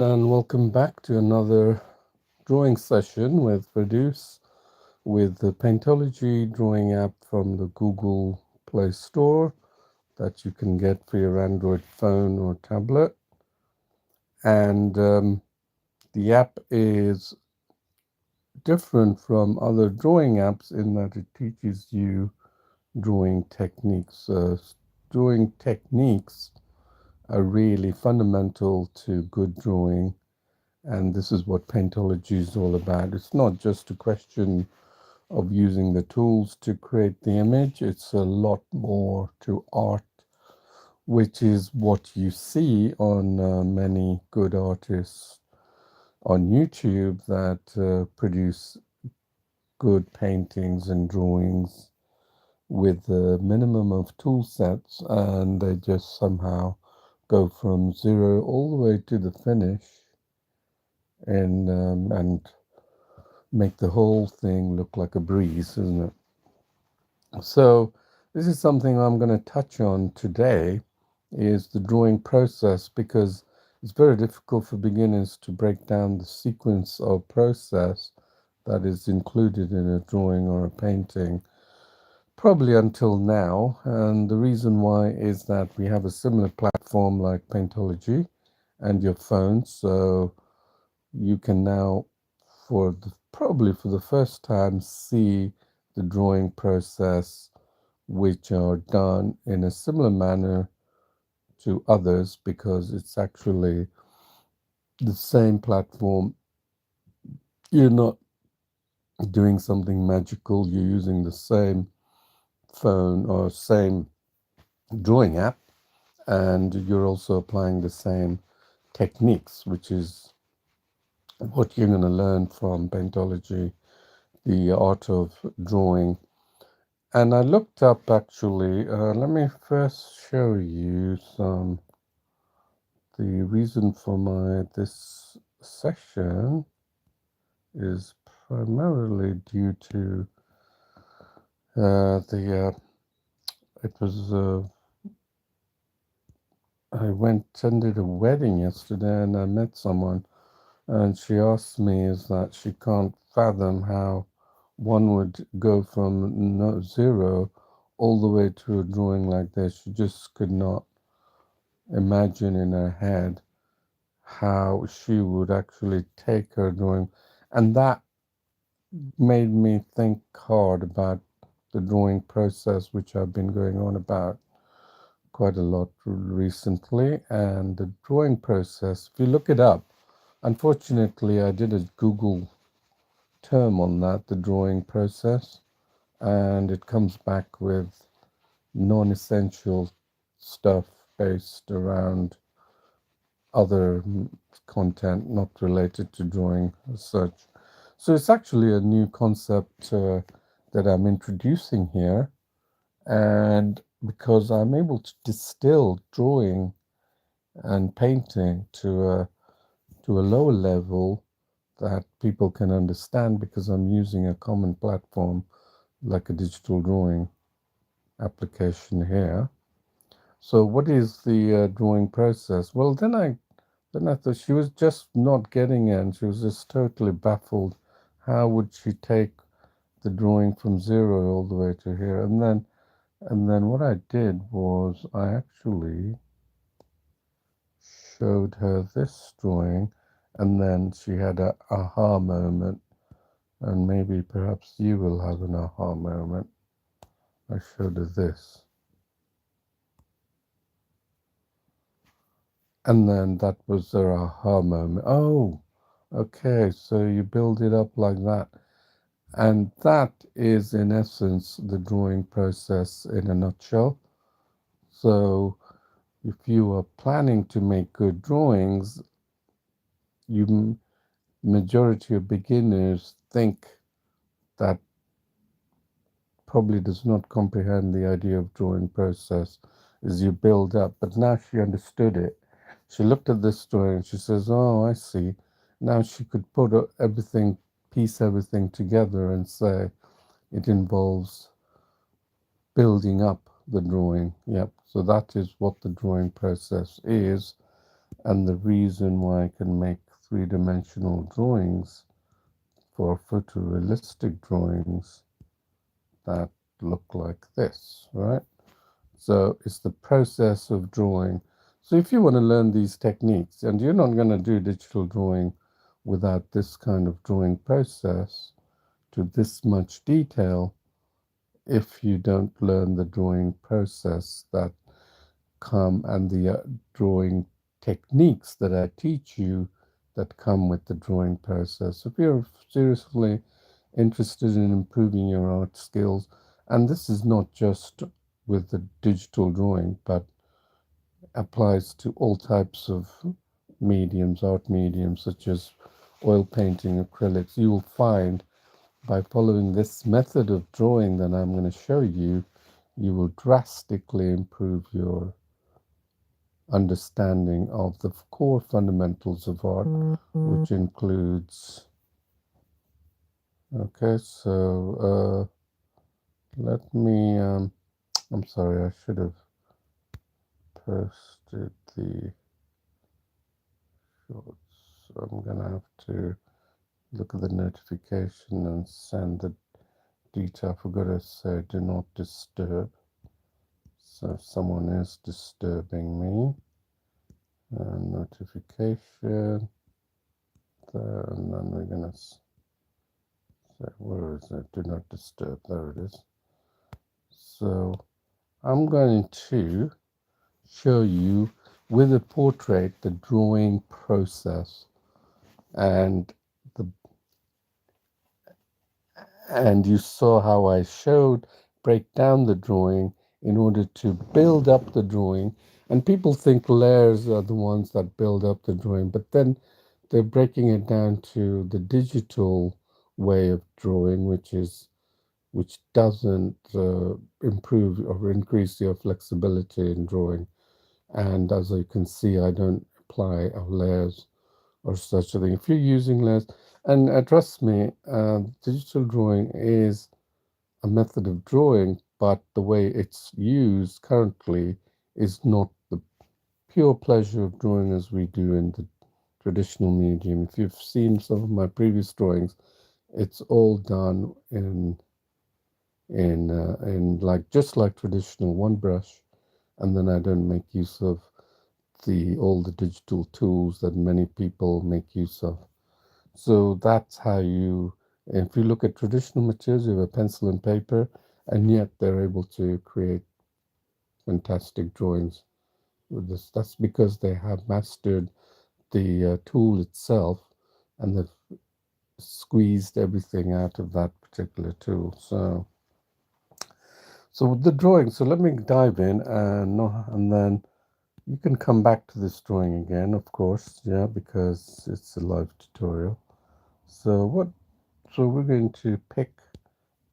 And welcome back to another drawing session with Reduce with the Paintology drawing app from the Google Play Store that you can get for your Android phone or tablet. And the app is different from other drawing apps in that it teaches you drawing techniques. Drawing techniques are really fundamental to good drawing. And this is what Paintology is all about. It's not just a question of using the tools to create the image, it's a lot more to art, which is what you see on many good artists on YouTube that produce good paintings and drawings with a minimum of tool sets, and they just somehow go from zero all the way to the finish and make the whole thing look like a breeze, isn't it? So this is something I'm going to touch on today is the drawing process, because it's very difficult for beginners to break down the sequence of process that is included in a drawing or a painting, probably until now. And the reason why is that we have a similar platform like Paintology and your phone, so you can now probably for the first time see the drawing process, which are done in a similar manner to others, because it's actually the same platform. You're not doing something magical, you're using the same phone or same drawing app, and you're also applying the same techniques, which is what you're going to learn from Paintology, the art of drawing. And I looked up actually, let me first show you the reason for this session is primarily due to it was, I went attended a wedding yesterday and I met someone, and she asked me is that she can't fathom how one would go from zero all the way to a drawing like this. She just could not imagine in her head how she would actually take her drawing. And that made me think hard about the drawing process, which I've been going on about quite a lot recently. And the drawing process, if you look it up, unfortunately, I did a Google term on that, the drawing process, and it comes back with non-essential stuff based around other content not related to drawing as such. So it's actually a new concept that I'm introducing here, and because I'm able to distill drawing and painting to a lower level that people can understand, because I'm using a common platform like a digital drawing application here. So what is the drawing process? Well, then I thought she was just not getting it, and she was just totally baffled. How would she take the drawing from zero all the way to here? And then what I did was I actually showed her this drawing, and then she had a aha moment, and maybe perhaps you will have an aha moment. I showed her this, and then that was her aha moment. Oh, okay, so you build it up like that. And that is, in essence, the drawing process in a nutshell. So, if you are planning to make good drawings, you majority of beginners think that probably does not comprehend the idea of drawing process is you build up. But now she understood it. She looked at this drawing and she says, "Oh, I see." Now she could put everything, piece everything together and say it involves building up the drawing. Yep. So that is what the drawing process is. and the reason why I can make three-dimensional drawings for photorealistic drawings that look like this, right? So it's the process of drawing. So if you want to learn these techniques, and you're not going to do digital drawing without this kind of drawing process to this much detail, if you don't learn the drawing process that come and the drawing techniques that I teach you that come with the drawing process. If you're seriously interested in improving your art skills, and this is not just with the digital drawing, but applies to all types of mediums, art mediums, such as oil painting, acrylics, you will find by following this method of drawing that I'm going to show you, you will drastically improve your understanding of the core fundamentals of art, which includes, okay, so let me, I'm sorry, I should have posted the shorts. So I'm gonna have to look at the notification and send the detail. I forgot to say do not disturb. So if someone is disturbing me, notification, and then we're gonna say, where is it? Do not disturb. There it is. So I'm going to show you with a portrait the drawing process, and the and you saw how I showed break down the drawing in order to build up the drawing. And people think layers are the ones that build up the drawing, but then they're breaking it down to the digital way of drawing, which doesn't improve or increase your flexibility in drawing. And as you can see, I don't apply layers or such a thing. If you're using layers, and trust me, digital drawing is a method of drawing, but the way it's used currently is not the pure pleasure of drawing as we do in the traditional medium. If you've seen some of my previous drawings, it's all done in like just like traditional one brush, and then I don't make use of the all the digital tools that many people make use of. So that's how you, if you look at traditional materials, you have a pencil and paper, and yet they're able to create fantastic drawings with this. That's because they have mastered the tool itself, and they've squeezed everything out of that particular tool. So with the drawing, so let me dive in, and then you can come back to this drawing again, of course, yeah, because it's a live tutorial. So we're going to pick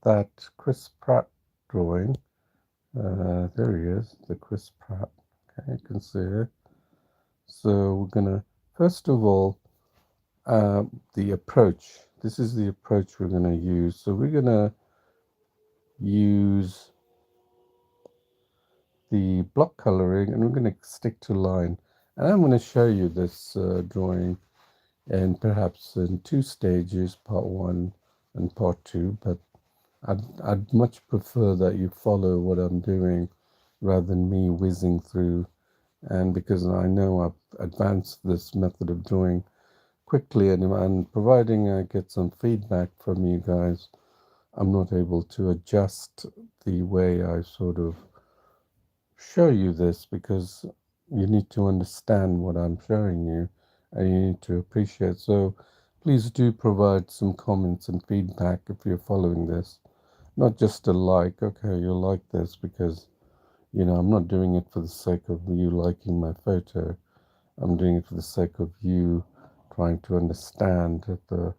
that Chris Pratt drawing. There he is, the Chris Pratt. Okay, you can see it. So we're gonna, first of all, the approach. This is the approach we're gonna use. So we're gonna use the block coloring, and we're gonna stick to line. And I'm gonna show you this drawing, and perhaps in two stages, part one and part two, but I'd much prefer that you follow what I'm doing rather than me whizzing through. And because I know I've advanced this method of drawing quickly, and providing I get some feedback from you guys, I'm not able to adjust the way I sort of show you this, because you need to understand what I'm showing you and you need to appreciate. So please do provide some comments and feedback if you're following this. Not just a like, okay, you'll like this because, I'm not doing it for the sake of you liking my photo. I'm doing it for the sake of you trying to understand the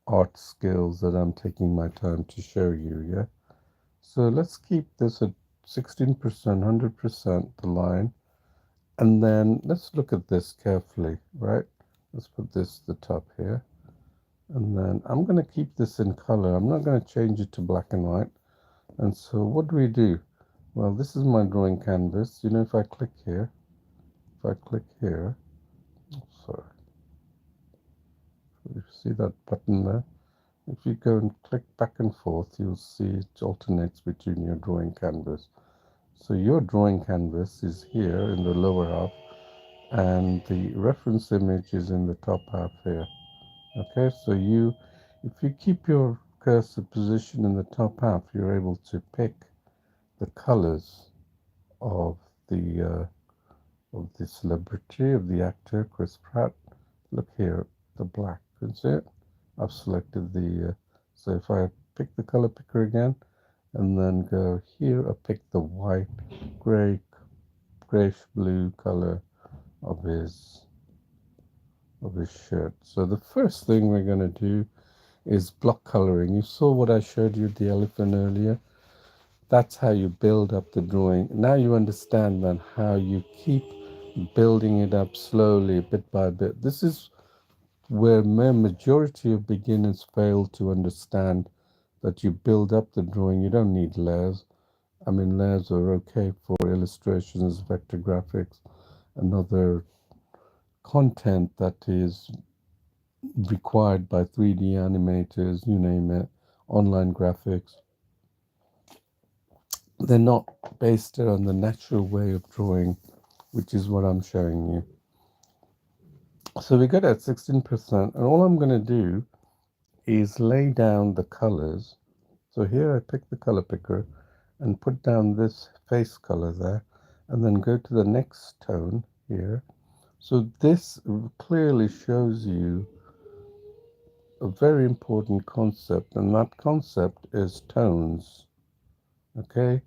art skills that I'm taking my time to show you, yeah? So let's keep this at 16%, 100% the line. And then let's look at this carefully, right? Let's put this at the top here. And then I'm going to keep this in color. I'm not going to change it to black and white. And so what do we do? Well, this is my drawing canvas. If I click here, see that button there? If you go and click back and forth, you'll see it alternates between your drawing canvas. So your drawing canvas is here in the lower half, and the reference image is in the top half here. Okay, so if you keep your cursor position in the top half, you're able to pick the colors of the celebrity, of the actor, Chris Pratt. Look here, the black, can you see it? I've selected so if I pick the color picker again, and then go here, I pick the white, grayish blue color of his shirt. So the first thing we're going to do is block coloring. You saw what I showed you, the elephant earlier. That's how you build up the drawing. Now you understand then how you keep building it up slowly, bit by bit. This is where majority of beginners fail to understand, that you build up the drawing. You don't need layers. I mean, layers are okay for illustrations, vector graphics, and other content that is required by 3D animators, you name it, online graphics. They're not based on the natural way of drawing, which is what I'm showing you. So we got at 16%, and all I'm going to do is lay down the colors. So here I pick the color picker and put down this face color there, and then go to the next tone here. So this clearly shows you a very important concept, and that concept is tones. Okay,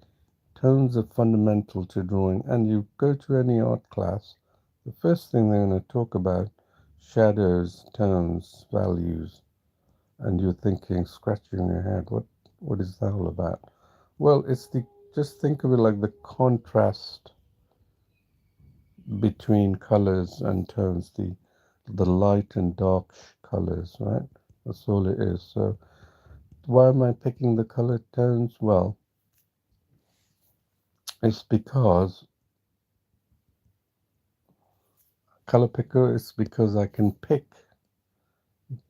tones are fundamental to drawing, and you go to any art class, the first thing they're going to talk about shadows, tones, values, and you're thinking, scratching your head, what is that all about? Well, just think of it like the contrast between colors and tones, the light and dark colors, right? That's all it is. So why am I picking the color tones? Well, it's because color picker is because I can pick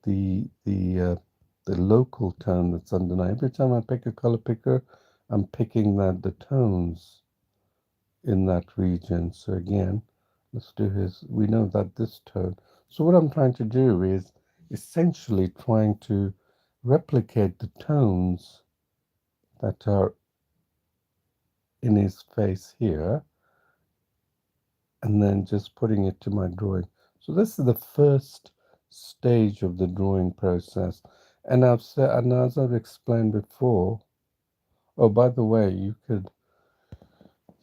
the local tone that's underneath. Every time I pick a color picker, I'm picking the tones in that region. So again, let's do we know that this tone. So what I'm trying to do is essentially trying to replicate the tones that are in his face here, and then just putting it to my drawing. So this is the first stage of the drawing process. And and as I've explained before, oh, by the way, you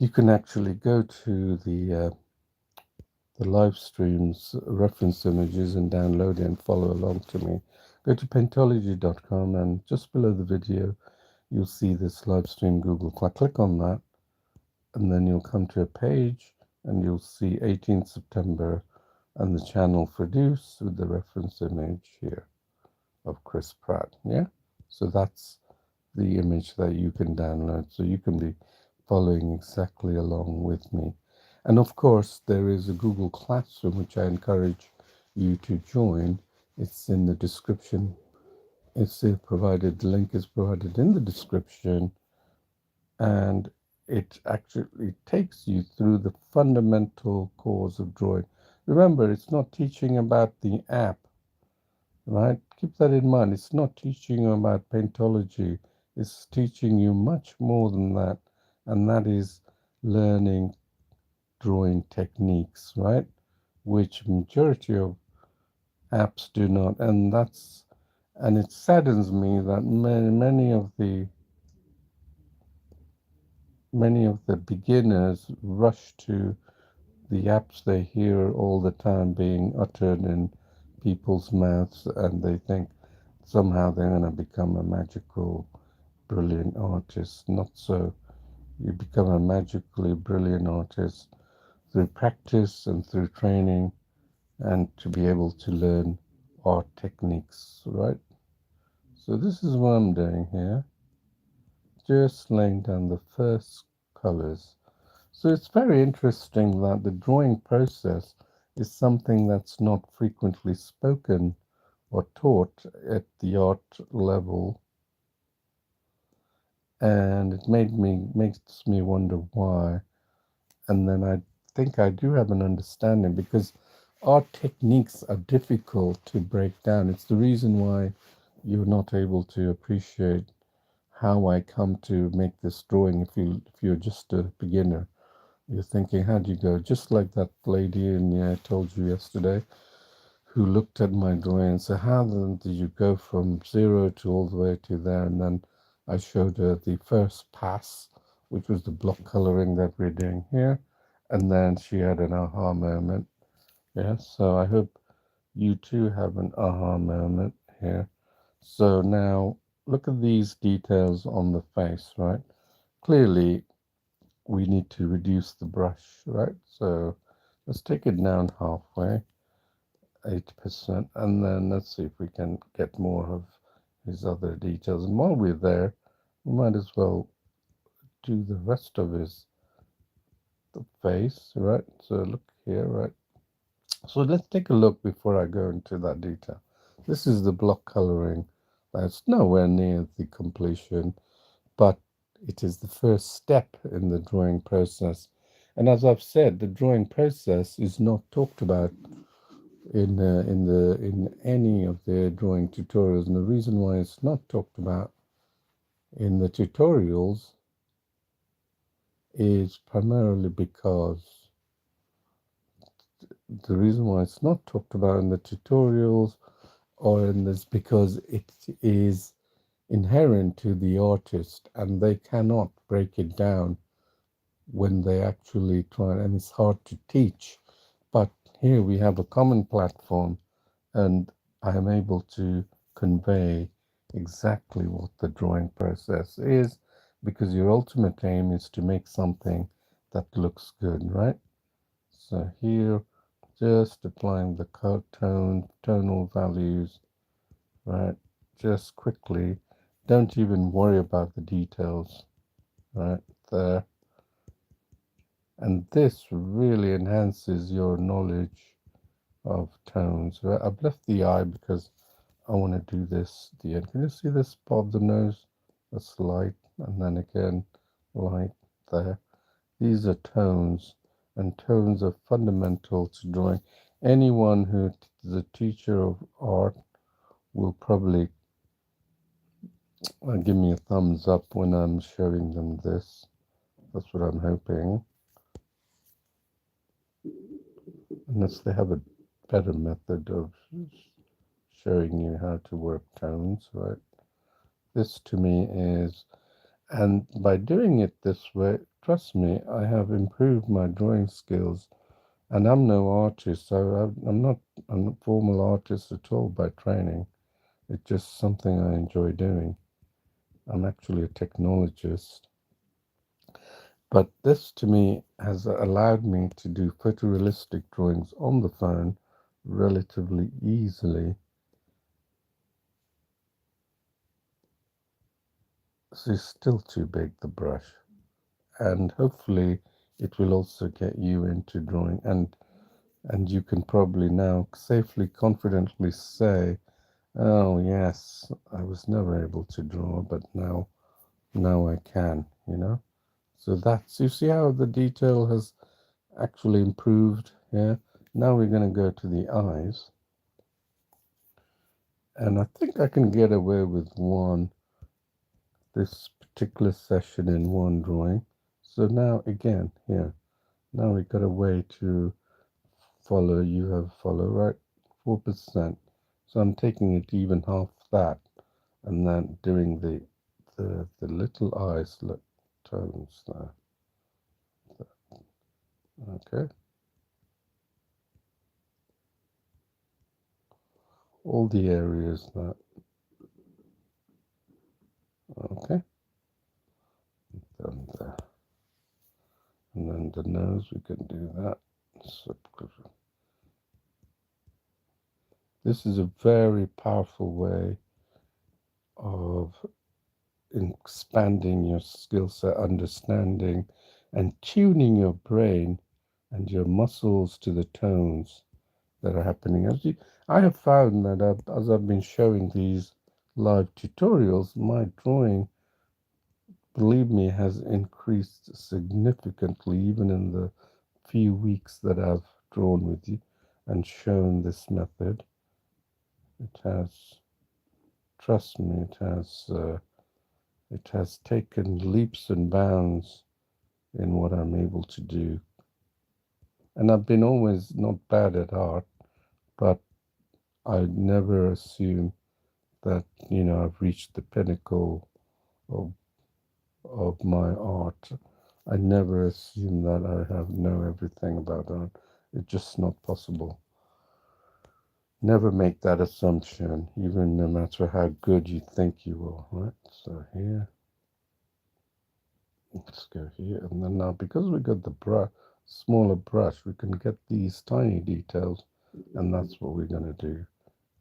can actually go to the live streams reference images and download it and follow along to me. Go to paintology.com, and just below the video, you'll see this live stream Google. Click on that, and then you'll come to a page, and you'll see 18th September and the channel produced with the reference image here of Chris Pratt. Yeah, so that's the image that you can download, so you can be following exactly along with me. And of course, there is a Google Classroom which I encourage you to join. It's in the description. The link is provided in the description, and it actually takes you through the fundamental cores of drawing. Remember, it's not teaching about the app, right? Keep that in mind. It's not teaching you about Paintology. It's teaching you much more than that, and that is learning drawing techniques, right? Which majority of apps do not, and it saddens me that many of the beginners rush to the apps they hear all the time being uttered in people's mouths, and they think somehow they're going to become a magical, brilliant artist. Not so. You become a magically brilliant artist through practice and through training, and to be able to learn art techniques, right? So this is what I'm doing here. Just laying down the first colors. So it's very interesting that the drawing process is something that's not frequently spoken or taught at the art level, and it makes me wonder why. And then I think I do have an understanding because art techniques are difficult to break down. It's the reason why you're not able to appreciate how I come to make this drawing if you're just a beginner. You're thinking, how do you go? Just like that lady I told you yesterday, who looked at my drawing and said, how then did you go from zero to all the way to there? And then I showed her the first pass, which was the block coloring that we're doing here. And then she had an aha moment. Yeah, so I hope you too have an aha moment here. So now look at these details on the face, right? Clearly, we need to reduce the brush, right? So let's take it down halfway, 80%, and then let's see if we can get more of his other details. And while we're there, we might as well do the rest of his the face, right? So look here, right? So let's take a look before I go into that detail. This is the block coloring. That's nowhere near the completion, but it is the first step in the drawing process. And as I've said, the drawing process is not talked about in any of the drawing tutorials, and the reason why it's not talked about in the tutorials is primarily because the reason why it's not talked about in the tutorials or in this because it is inherent to the artist and they cannot break it down when they actually try, and it's hard to teach. But here we have a common platform, and I am able to convey exactly what the drawing process is because your ultimate aim is to make something that looks good, right? So here, just applying the tonal values, right? Just quickly, don't even worry about the details, right? There. And this really enhances your knowledge of tones. Right? I've left the eye because I want to do this at the end. Can you see this part of the nose? That's light, and then again, light there. These are tones, and tones are fundamental to drawing. Anyone who is a teacher of art will probably give me a thumbs up when I'm showing them this. That's what I'm hoping. Unless they have a better method of showing you how to work tones, right? This to me is, and by doing it this way, trust me, I have improved my drawing skills. And I'm no artist, so I'm not a formal artist at all by training. It's just something I enjoy doing. I'm actually a technologist. But this to me has allowed me to do photorealistic drawings on the phone relatively easily. So it's still too big, the brush. And hopefully it will also get you into drawing. And you can probably now safely, confidently say, oh yes, I was never able to draw, but now I can, you know. So that's, you see how the detail has actually improved here. Now we're going to go to the eyes, and I think I can get away with this particular session in one drawing. So now again here, now we got a way to follow. You have follow, right? 4%. So I'm taking it even half that, and then doing the little eyes look tones there. Okay, all the areas that. Okay, done there, and then the nose we can do that. So this is a very powerful way of expanding your skill set, understanding, and tuning your brain and your muscles to the tones. that are happening. I have found that as I've been showing these live tutorials, my drawing, believe me, has increased significantly even in the few weeks that I've drawn with you and shown this method. It has, trust me, it has taken leaps and bounds in what I'm able to do. And I've been always not bad at art, but I never assume that, I've reached the pinnacle of my art. I never assume that I have know everything about art. It's just not possible. Never make that assumption, even no matter how good you think you will, right? So here, let's go here, and then now because we got the smaller brush, we can get these tiny details, and that's what we're gonna do,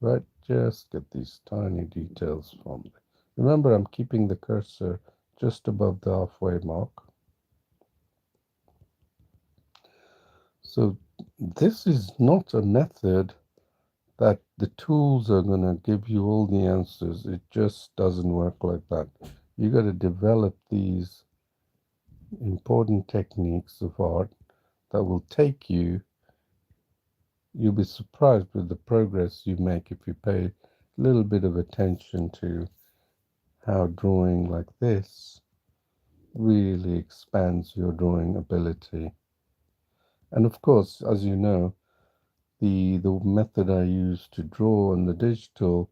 right? Just get these tiny details from it. Remember, I'm keeping the cursor just above the halfway mark. So this is not a method that the tools are going to give you all the answers. It just doesn't work like that. You got to develop these important techniques of art that will take you. You'll be surprised with the progress you make if you pay a little bit of attention to how drawing like this really expands your drawing ability. And of course, as you know, the method I use to draw on the digital,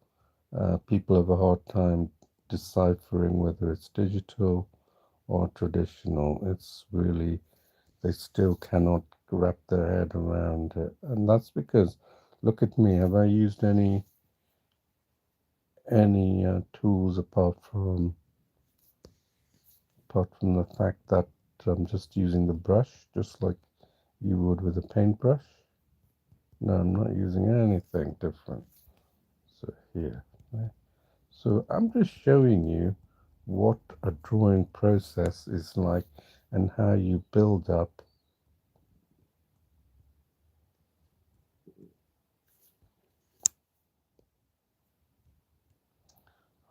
people have a hard time deciphering whether it's digital or traditional. It's really, they still cannot wrap their head around it. And that's because, look at me, have I used any tools apart from the fact that I'm just using the brush, just like you would with a paintbrush? No, I'm not using anything different. So here, right? So I'm just showing you what a drawing process is like and how you build up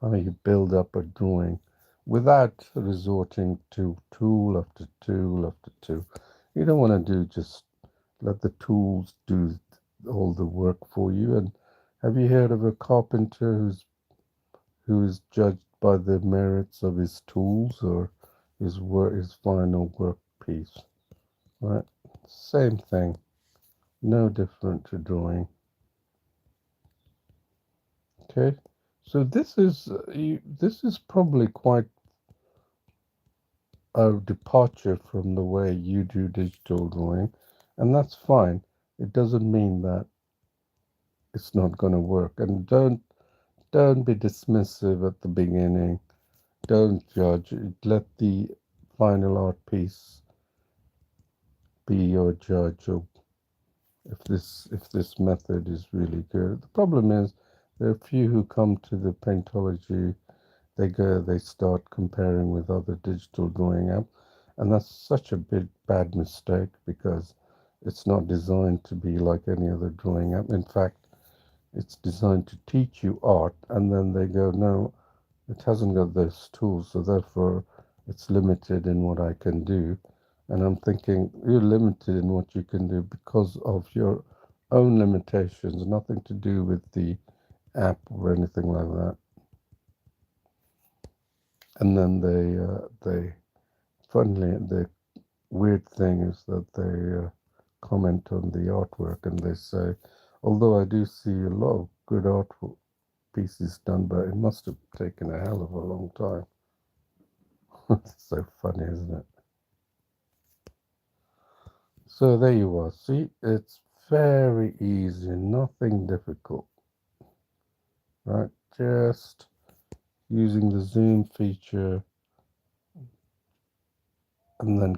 a drawing without resorting to tool after tool after tool. You don't want to do just let the tools do all the work for you. And have you heard of a carpenter who is judged by the merits of his tools or his final work piece? Right? Same thing. No different to drawing. Okay, so this is probably quite a departure from the way you do digital drawing, and that's fine. It doesn't mean that it's not going to work. And don't be dismissive at the beginning. Don't judge. Let the final art piece be your judge of if this method is really good. The problem is there are few who come to the Paintology. They start comparing with other digital drawing apps, and that's such a bad mistake because it's not designed to be like any other drawing app. In fact, it's designed to teach you art, and then they go, no, it hasn't got those tools, so therefore it's limited in what I can do. And I'm thinking, you're limited in what you can do because of your own limitations, nothing to do with the app or anything like that. And then finally, the weird thing is that they comment on the artwork and they say, although I do see a lot of good art pieces done, but it must have taken a hell of a long time. It's so funny, isn't it? So there you are. See, it's very easy, nothing difficult, right? Just using the zoom feature, and then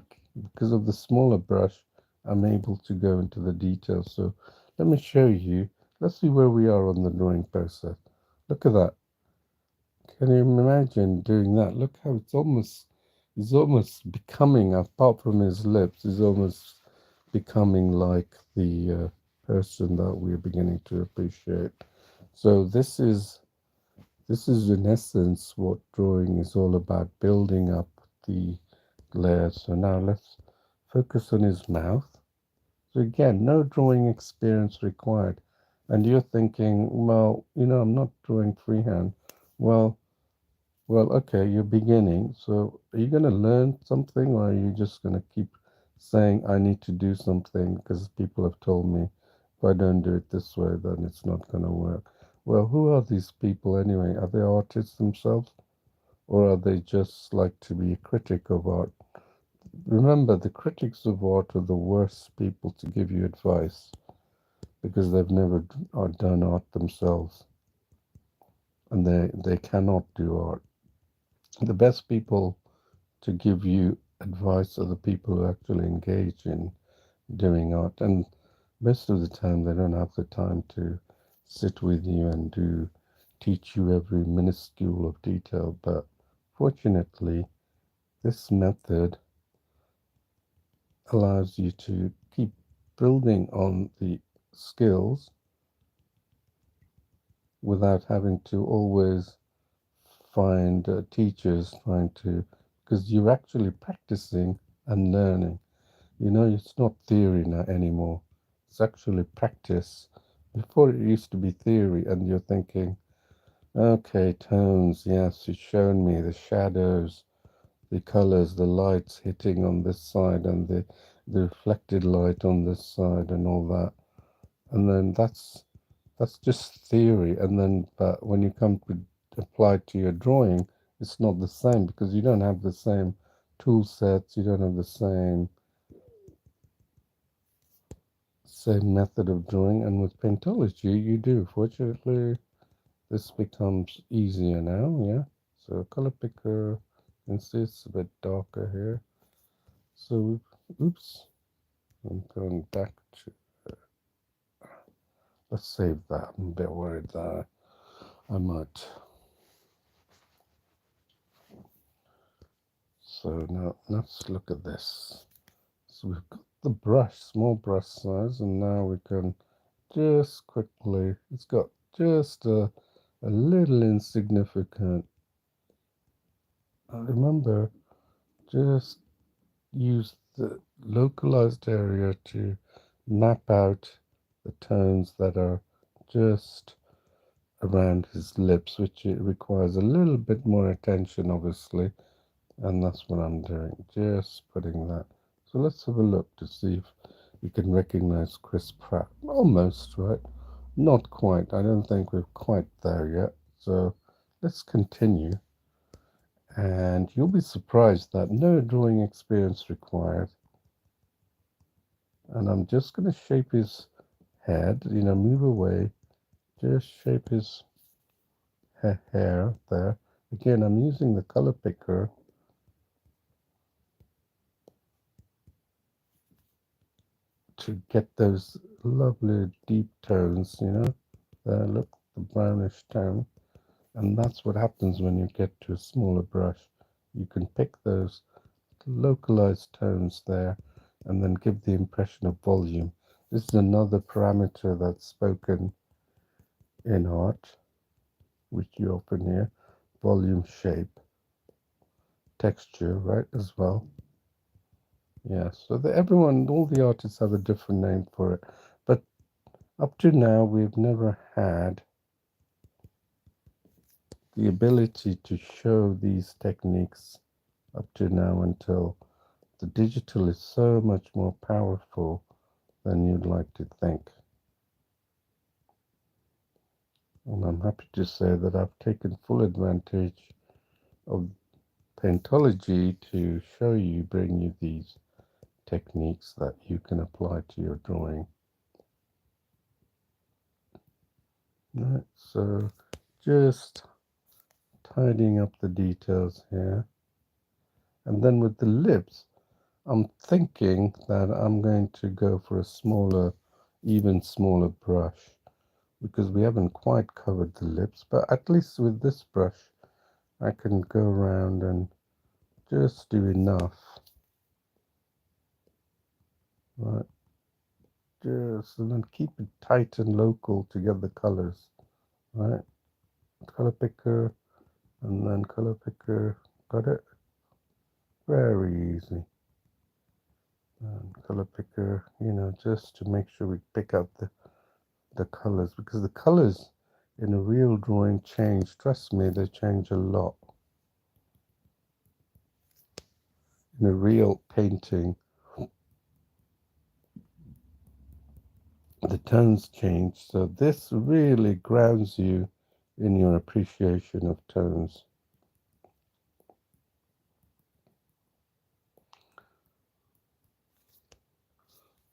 because of the smaller brush, I'm able to go into the details. So let me show you. Let's see where we are on the drawing process. Look at that. Can you imagine doing that? Look how he's almost becoming, apart from his lips, he's almost becoming like the person that we're beginning to appreciate. So this is in essence what drawing is all about, building up the layers. So now let's focus on his mouth. So again, no drawing experience required. And you're thinking, well, I'm not drawing freehand. Well, okay, you're beginning. So are you going to learn something, or are you just going to keep saying, I need to do something because people have told me if I don't do it this way, then it's not going to work? Well, who are these people anyway? Are they artists themselves, or are they just like to be a critic of art? Remember, the critics of art are the worst people to give you advice because they've never done art themselves, and they cannot do art. The best people to give you advice are the people who actually engage in doing art, and most of the time they don't have the time to sit with you and teach you every minuscule of detail. But fortunately, this method allows you to keep building on the skills without having to always find teachers trying to, because you're actually practicing and learning. It's not theory now anymore. It's actually practice. Before it used to be theory, and you're thinking, okay, tones, yes, you've shown me the shadows, the colors, the lights hitting on this side, and the reflected light on this side, and all that. And then that's just theory. And then, but when you come to apply it to your drawing, it's not the same because you don't have the same tool sets, you don't have the same method of drawing. And with Paintology, you do. Fortunately, this becomes easier now, yeah. So color picker, you can see it's a bit darker here. So, oops, I'm going back to, let's save that. I'm a bit worried that I might. So now let's look at this. So we've got the brush, small brush size, and now we can just quickly, it's got just a little insignificant. Remember, just use the localized area to map out the tones that are just around his lips, which it requires a little bit more attention, obviously, and that's what I'm doing, just putting that. So let's have a look to see if you can recognize Chris Pratt. Almost, right? Not quite. I don't think we're quite there yet. So let's continue. And you'll be surprised that no drawing experience required. And I'm just going to shape his head, move away. Just shape his hair there. Again, I'm using the color picker to get those lovely deep tones, look, the brownish tone. And that's what happens when you get to a smaller brush. You can pick those localized tones there and then give the impression of volume. This is another parameter that's spoken in art, which you often hear. Volume, shape, texture, right, as well. Yeah, so all the artists have a different name for it. But up to now, we've never had the ability to show these techniques up to now, until the digital is so much more powerful than you'd like to think. And I'm happy to say that I've taken full advantage of Paintology to bring you these techniques that you can apply to your drawing. Right, so just tidying up the details here. And then with the lips, I'm thinking that I'm going to go for a smaller, even smaller brush, because we haven't quite covered the lips, but at least with this brush, I can go around and just do enough. Right. just, and then keep it tight and local to get the colors, right? Color picker, and then color picker, got it? Very easy. And color picker, just to make sure we pick out the colors, because the colors in a real drawing change. Trust me, they change a lot. In a real painting, the tones change. So this really grounds you in your appreciation of tones.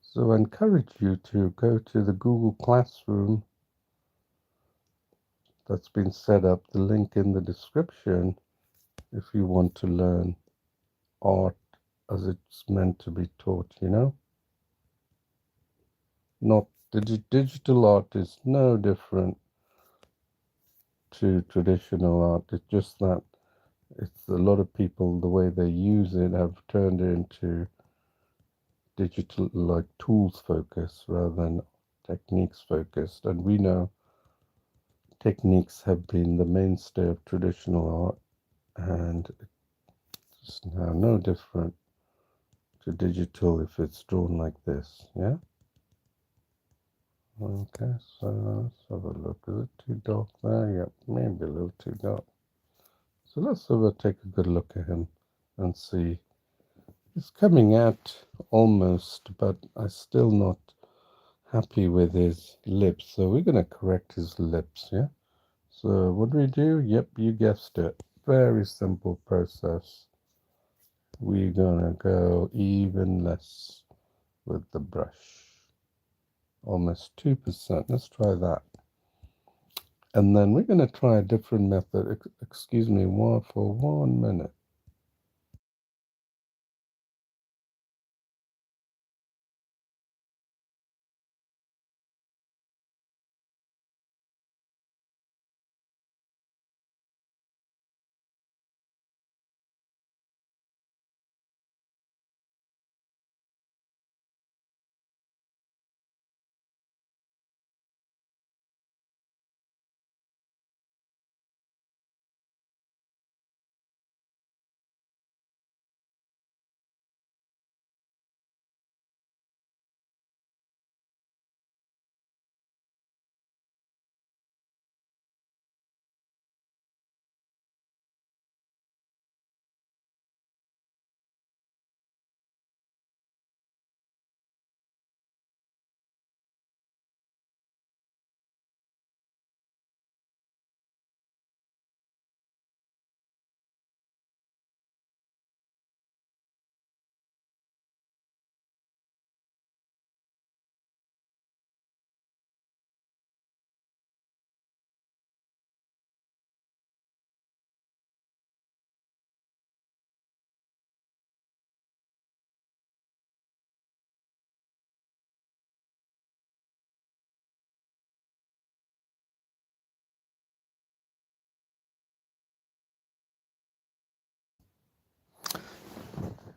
So I encourage you to go to the Google Classroom that's been set up, the link in the description, if you want to learn art as it's meant to be taught, Not digital art is no different to traditional art. It's just that it's a lot of people, the way they use it, have turned it into digital, like tools focused rather than techniques focused. And we know techniques have been the mainstay of traditional art, and it's now no different to digital if it's drawn like this. Yeah. Okay, so let's have a look. Is it too dark there? Yep, maybe a little too dark. So let's take a good look at him and see. He's coming out almost, but I'm still not happy with his lips. So we're going to correct his lips, yeah? So what do we do? Yep, you guessed it. Very simple process. We're going to go even less with the brush. Almost 2%. Let's try that. And then we're going to try a different method. Excuse me, for 1 minute.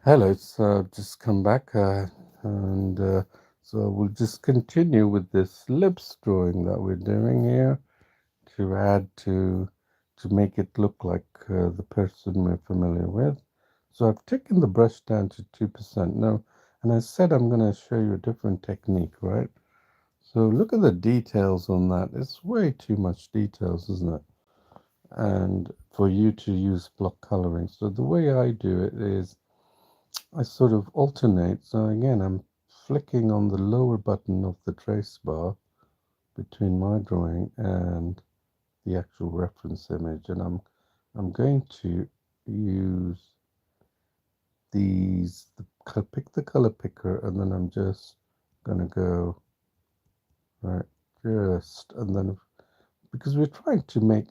Hello, it's just come back, and so we'll just continue with this lips drawing that we're doing here to add to make it look like the person we're familiar with. So I've taken the brush down to 2% now, and I said I'm going to show you a different technique, right? So look at the details on that. It's way too much details, isn't it? And for you to use block coloring. So the way I do it is I sort of alternate. So again, I'm flicking on the lower button of the trace bar between my drawing and the actual reference image, and I'm going to use pick the color picker, and then I'm just gonna go right, just, and then because we're trying to make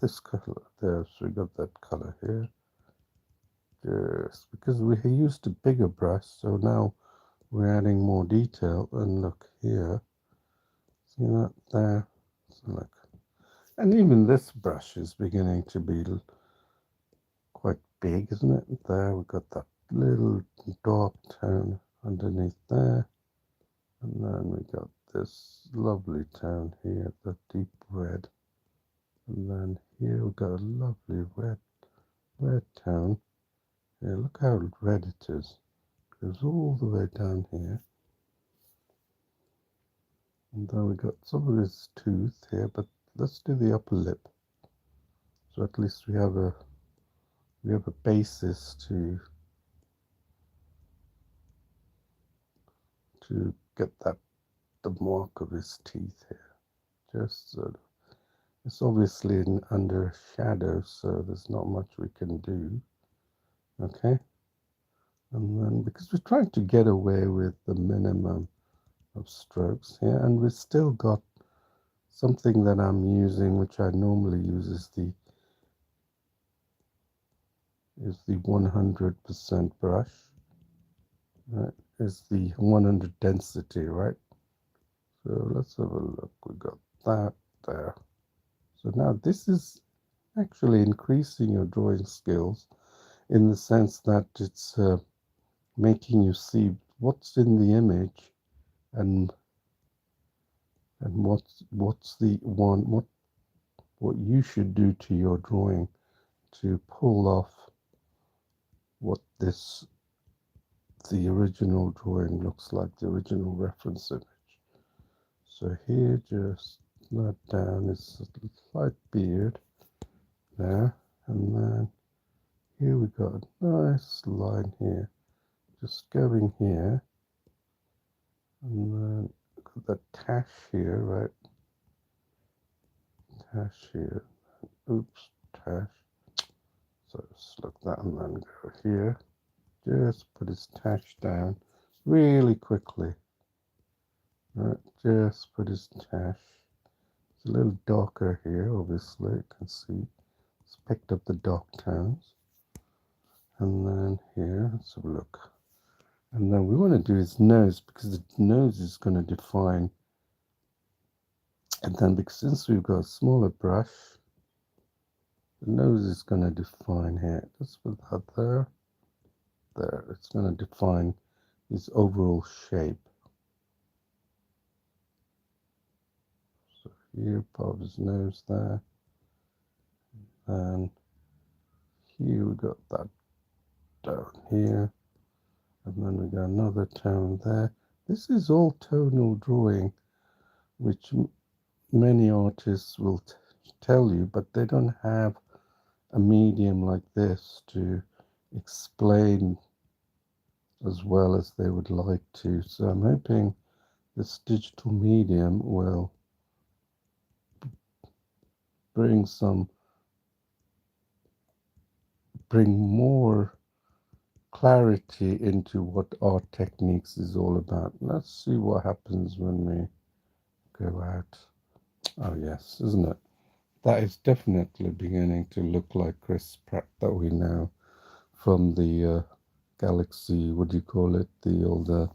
this color there, so we got that color here, just because we used a bigger brush, so now we're adding more detail. And look here, see that there? So look, and even this brush is beginning to be quite big, isn't it? There, we've got that little dark tone underneath there. And then we got this lovely tone here, the deep red. And then here we got a lovely red tone. Yeah, look how red it is. It goes all the way down here. And then we got some of his tooth here, but let's do the upper lip. So at least we have a basis to get that the mark of his teeth here. Just sort of, it's obviously under shadow, so there's not much we can do. Okay, and then because we're trying to get away with the minimum of strokes here, and we've still got something that I'm using, which I normally use, is the 100% brush. Right, is the 100 density, right? So let's have a look. We got that there. So now this is actually increasing your drawing skills in the sense that it's making you see what's in the image and what's the one what you should do to your drawing to pull off what the original drawing looks like, the original reference image. So here, just that down is a slight beard there, and then here we got a nice line here, just going here, and then got that tash here, right? Tash here. Oops, tash. So select that and then go here. Just put his tash down really quickly. Right, just put his tash. It's a little darker here, obviously, you can see. It's picked up the dark tones. And then here, let's have a look. And then we want to do his nose because the nose is going to define. And then because since we've got a smaller brush, the nose is going to define here. Just put that there. There, it's going to define his overall shape. So here, part of his nose there. And here we got that down here. And then we got another tone there. This is all tonal drawing, which many artists will tell you, but they don't have a medium like this to explain as well as they would like to. So I'm hoping this digital medium will bring more clarity into what art techniques is all about. Let's see what happens when we go out. Oh yes, isn't it? That is definitely beginning to look like Chris Pratt that we know from the Galaxy, what do you call it? The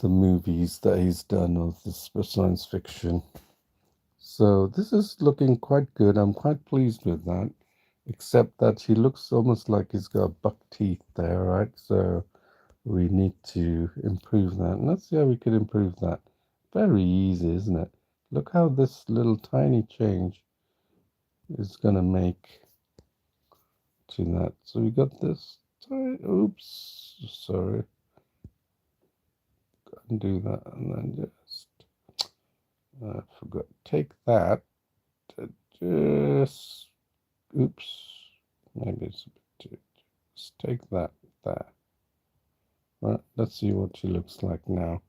movies that he's done of this science fiction. So this is looking quite good. I'm quite pleased with that, except that he looks almost like he's got buck teeth there, right? So we need to improve that. And let's see how we can improve that. Very easy, isn't it? Look how this little tiny change is going to make to that. So we got this. Oops, sorry. Undo that and then just I forgot. Take that. Just oops. Maybe it's a bit too. Just take that there. Right. Let's see what she looks like now.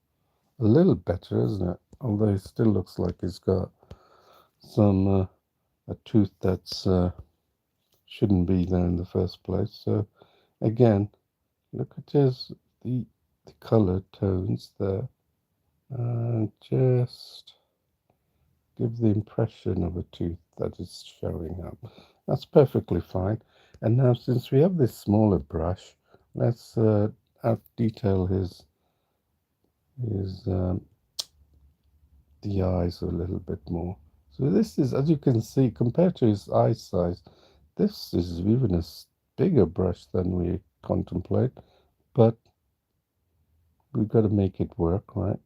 A little better, isn't it? Although he still looks like he's got some a tooth that's shouldn't be there in the first place. So again, look at the color tones there, and just give the impression of a tooth that is showing up. That's perfectly fine. And now, since we have this smaller brush, let's out detail his the eyes a little bit more. So this is, as you can see, compared to his eye size, this is even a bigger brush than we contemplate, but we've got to make it work, right?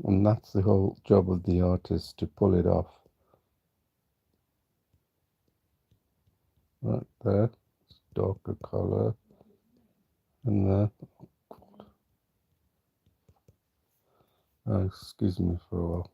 And that's the whole job of the artist, to pull it off. Right there, darker color, and there. Oh, excuse me for a while.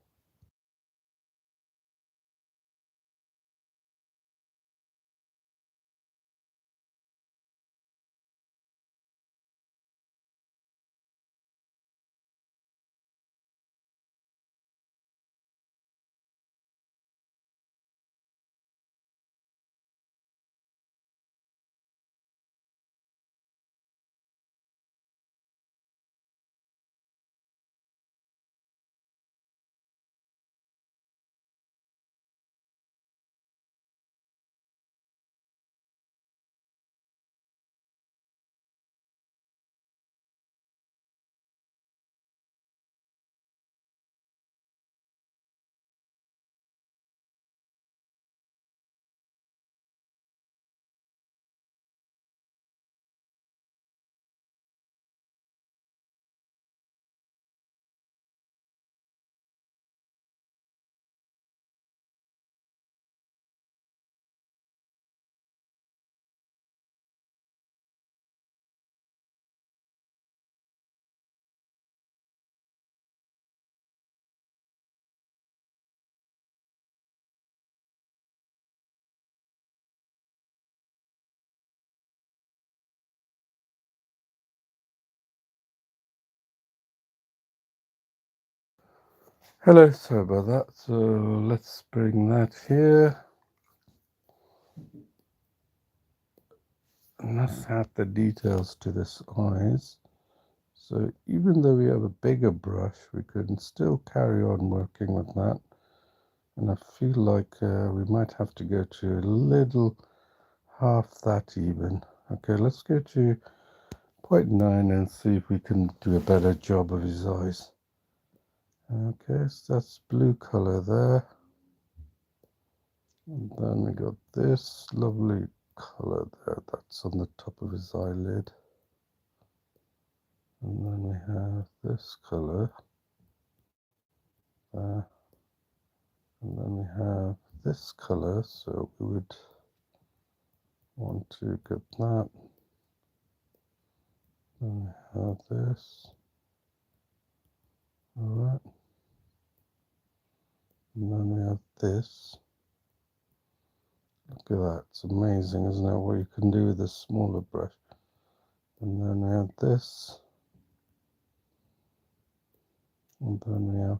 Hello, sorry about that. So let's bring that here. And let's add the details to this eyes. So even though we have a bigger brush, we can still carry on working with that. And I feel like we might have to go to a little half that even. Okay, let's go to 0.9 and see if we can do a better job of his eyes. Okay, so that's blue color there. And then we got this lovely color there, that's on the top of his eyelid. And then we have this color there. And then we have this color, so we would want to get that. Then we have this. Alright. And then we have this. Look at that, it's amazing, isn't it, what you can do with a smaller brush. And then we have this. And then we have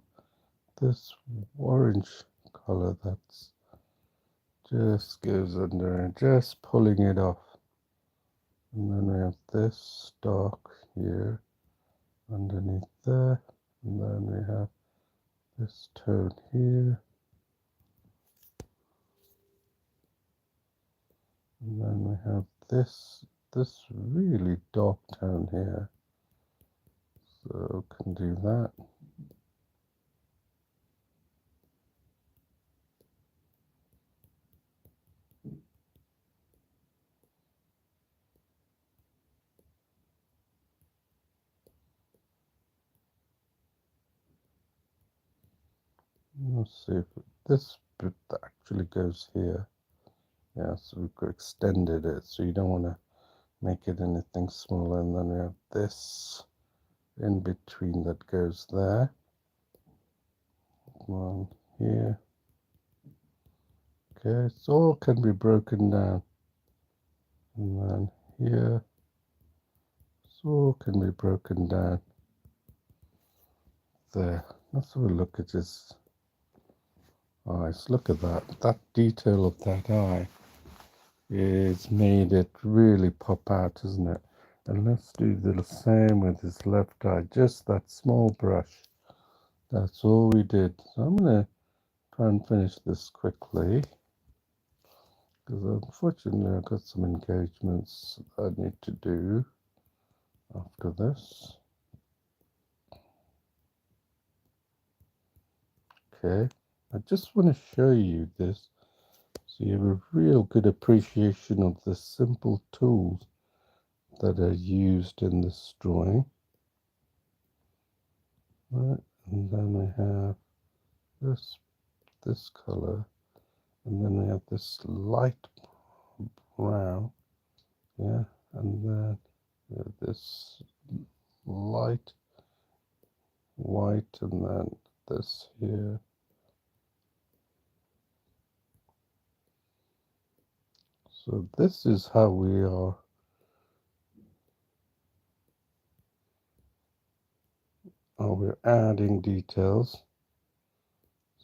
this orange color that's just goes under and just pulling it off. And then we have this dark here underneath there. And then we have this tone here. And then we have this really dark tone here. So can do that. Let's see if this bit actually goes here. Yeah, so we've extended it, so you don't want to make it anything smaller. And then we have this in between that goes there. One here. Okay, so all can be broken down. And then here, so all can be broken down. There. Let's have a look at his eyes. Look at that. That detail of that eye is made it really pop out, isn't it? And let's do the same with his left eye. Just that small brush. That's all we did. So I'm going to try and finish this quickly, because unfortunately I've got some engagements I need to do after this. Okay, I just want to show you this so you have a real good appreciation of the simple tools that are used in this drawing. Right, and then we have this color, and then we have this light brown, yeah, and then we have this light white, and then this here. So this is how we're adding details.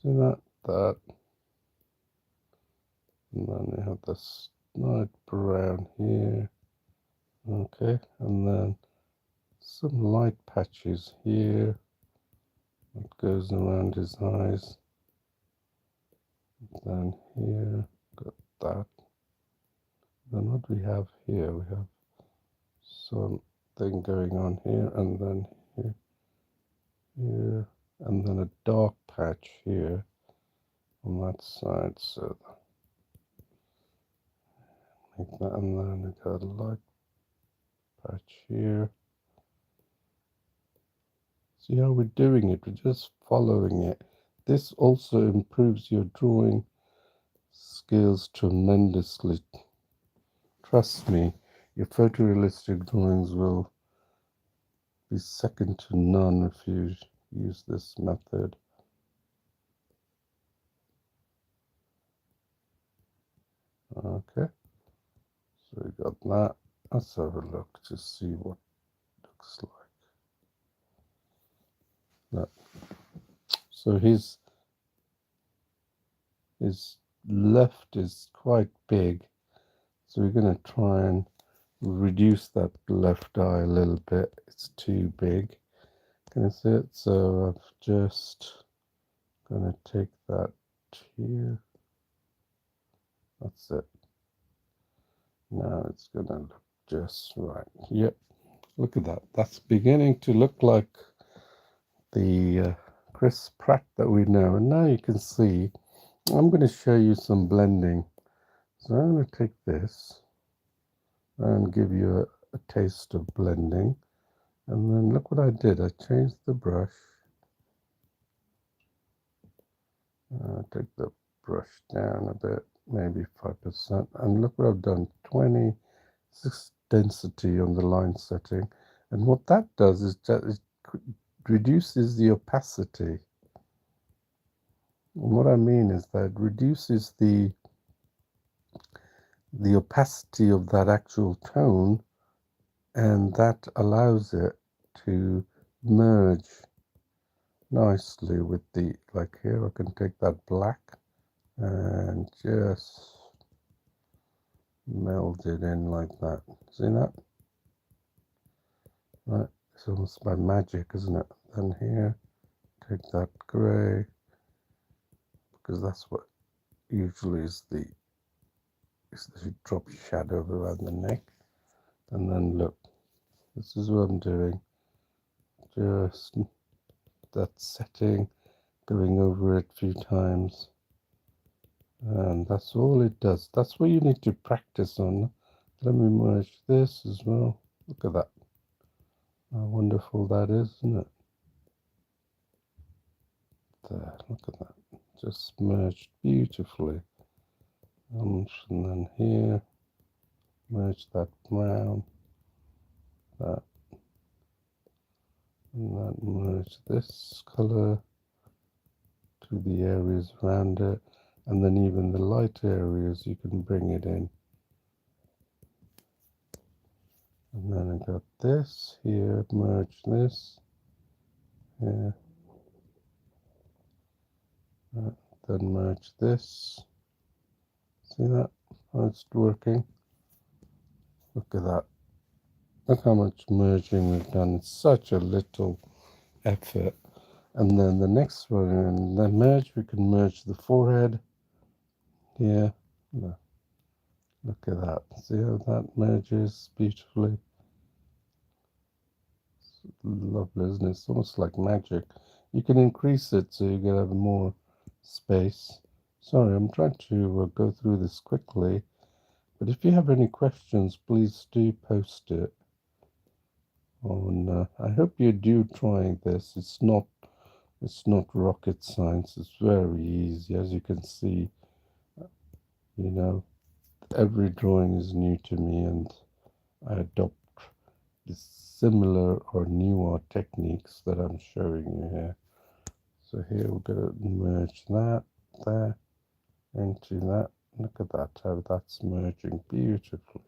See that, and then we have this light brown here, okay, and then some light patches here that goes around his eyes. Then here, got that. Then what we have here, we have something going on here, and then here, and then a dark patch here on that side. So like that, and then we got a light patch here. See how we're doing it? We're just following it. This also improves your drawing skills tremendously. Trust me, your photorealistic drawings will be second to none if you use this method. Okay, so we got that. Let's have a look to see what it looks like. Look. So his left is quite big, so we're going to try and reduce that left eye a little bit. It's too big. Can you see it? So I'm just going to take that here. That's it. Now it's going to look just right. Yep. Look at that. That's beginning to look like the Chris Pratt that we know. And now you can see, I'm going to show you some blending. So I'm going to take this and give you a taste of blending. And then look what I did. I changed the brush. Take the brush down a bit, maybe 5%. And look what I've done, 26 density on the line setting. And what that does is that it reduces the opacity. And what I mean is that it reduces the opacity of that actual tone, and that allows it to merge nicely with the, like here I can take that black and just meld it in like that. See that? Right, it's almost by magic, isn't it? Then here, take that grey, because that's what usually is the drop shadow around the neck. And then look, this is what I'm doing. Just that setting, going over it a few times. And that's all it does. That's what you need to practice on. Let me merge this as well. Look at that. How wonderful that is, isn't it? There, look at that. Just merged beautifully. And then here, merge that brown, that, and then merge this color to the areas around it. And then even the light areas, you can bring it in. And then I got this here, merge this here, then merge this. See that? How it's working? Look at that. Look how much merging we've done. It's such a little effort. And then the next one, and the merge, we can merge the forehead here. Look at that. See how that merges beautifully? It's lovely, isn't it? It's almost like magic. You can increase it so you can have more space. Sorry, I'm trying to go through this quickly. But if you have any questions, please do post it. on. I hope you do trying this. It's not rocket science. It's very easy, as you can see. You know, every drawing is new to me, and I adopt the similar or newer techniques that I'm showing you here. So here we're going to merge that there into that. Look at that, how that's merging beautifully.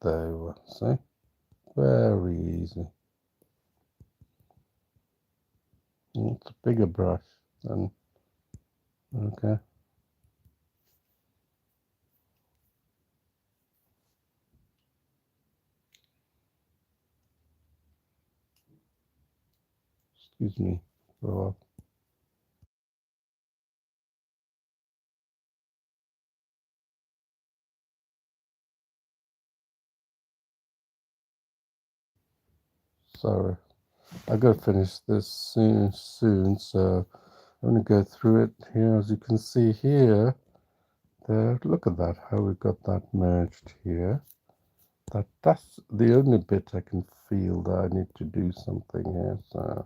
There we are, see? Very easy. It's a bigger brush than, okay. Excuse me. Oh, sorry. I gotta finish this soon, so I'm gonna go through it here. As you can see here, there, look at that, how we got that merged here. That's the only bit I can feel that I need to do something here. So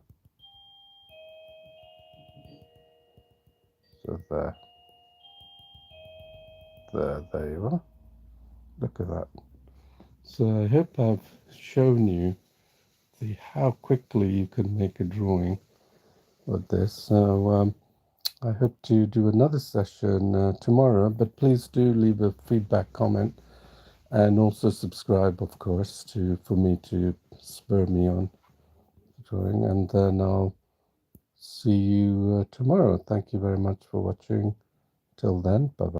there you are. Look at that. So I hope I've shown you how quickly you can make a drawing with this. So I hope to do another session tomorrow, but please do leave a feedback comment and also subscribe, of course, to for me to spur me on drawing. And then I'll see you tomorrow. Thank you very much for watching. Till then, bye bye.